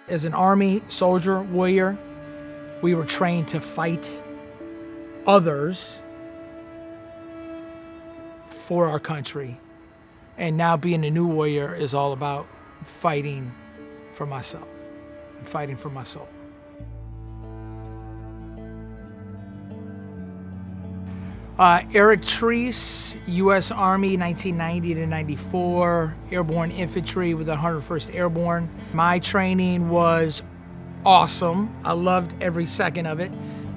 As an Army soldier, warrior, we were trained to fight others for our country. And now being a new warrior is all about fighting for myself, and fighting for my soul. Erik Treese, U.S. Army, 1990 to 94, airborne infantry with the 101st Airborne. My training was awesome. I loved every second of it.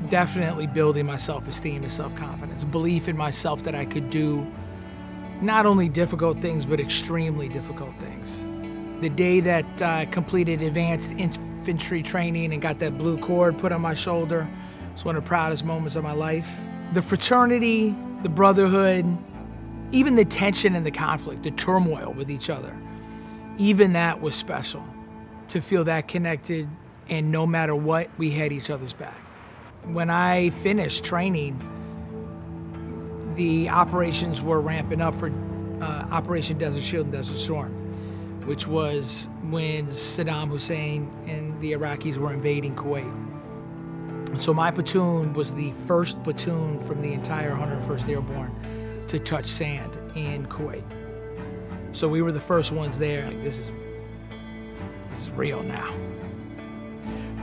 Definitely building my self-esteem and self-confidence, belief in myself that I could do not only difficult things, but extremely difficult things. The day that I completed advanced infantry training and got that blue cord put on my shoulder was one of the proudest moments of my life. The fraternity, the brotherhood, even the tension and the conflict, the turmoil with each other, even that was special, to feel that connected, and no matter what, we had each other's back. When I finished training, the operations were ramping up for Operation Desert Shield and Desert Storm, which was when Saddam Hussein and the Iraqis were invading Kuwait. So my platoon was the first platoon from the entire 101st Airborne to touch sand in Kuwait. So we were the first ones there. Like, this is real now.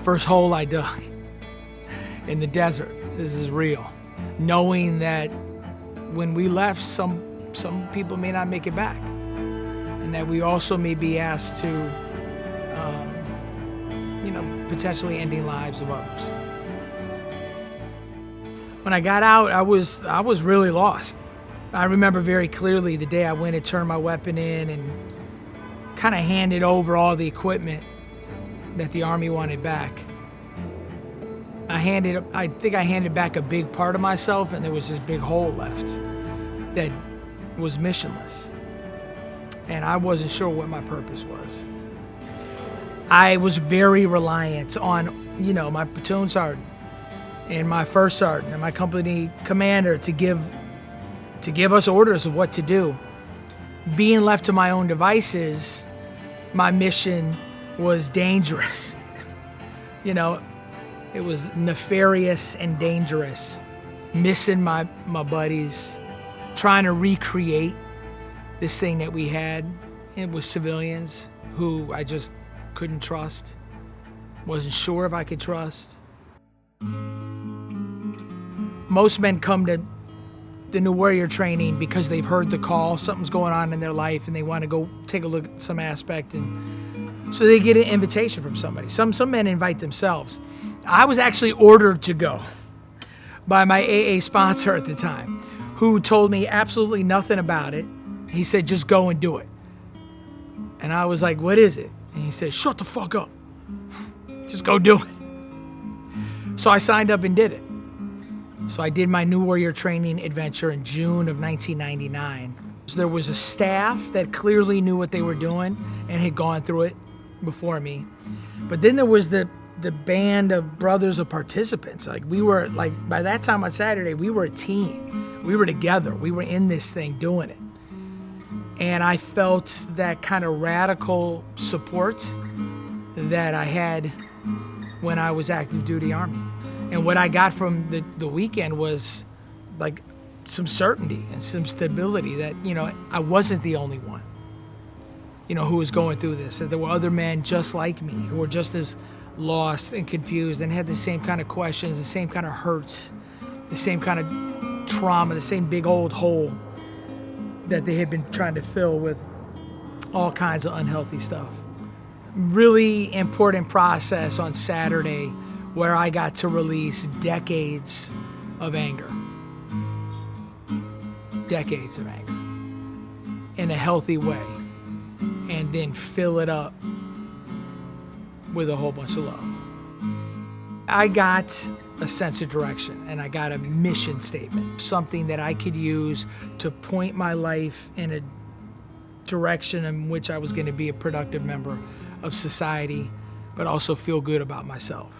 First hole I dug in the desert. This is real. Knowing that when we left, some people may not make it back, and that we also may be asked to, potentially ending lives of others. When I got out, I was really lost. I remember very clearly the day I went and turned my weapon in and kind of handed over all the equipment that the Army wanted back. I think I handed back a big part of myself, and there was this big hole left that was missionless. And I wasn't sure what my purpose was. I was very reliant on, my platoon sergeant and my first sergeant and my company commander to give us orders of what to do. Being left to my own devices, my mission was dangerous. It was nefarious and dangerous. Missing my buddies, trying to recreate this thing that we had. It was civilians who I just couldn't trust, wasn't sure if I could trust. Most men come to the New Warrior training because they've heard the call, something's going on in their life, and they want to go take a look at some aspect, and so they get an invitation from somebody. Some men invite themselves. I was actually ordered to go by my AA sponsor at the time, who told me absolutely nothing about it. He said, just go and do it. And I was like, what is it? And he said, shut the fuck up. Just go do it. So I signed up and did it. So I did my New Warrior training adventure in June of 1999. So there was a staff that clearly knew what they were doing and had gone through it before me. But then there was the band of brothers of participants. By that time on Saturday, we were a team. We were together. We were in this thing doing it. And I felt that kind of radical support that I had when I was active duty Army. And what I got from the weekend was like some certainty and some stability that, I wasn't the only one, who was going through this. That there were other men just like me who were just as lost and confused and had the same kind of questions, the same kind of hurts, the same kind of trauma, the same big old hole that they had been trying to fill with all kinds of unhealthy stuff. Really important process on Saturday where I got to release decades of anger. Decades of anger in a healthy way, and then fill it up with a whole bunch of love. I got a sense of direction, and I got a mission statement, something that I could use to point my life in a direction in which I was going to be a productive member of society, but also feel good about myself.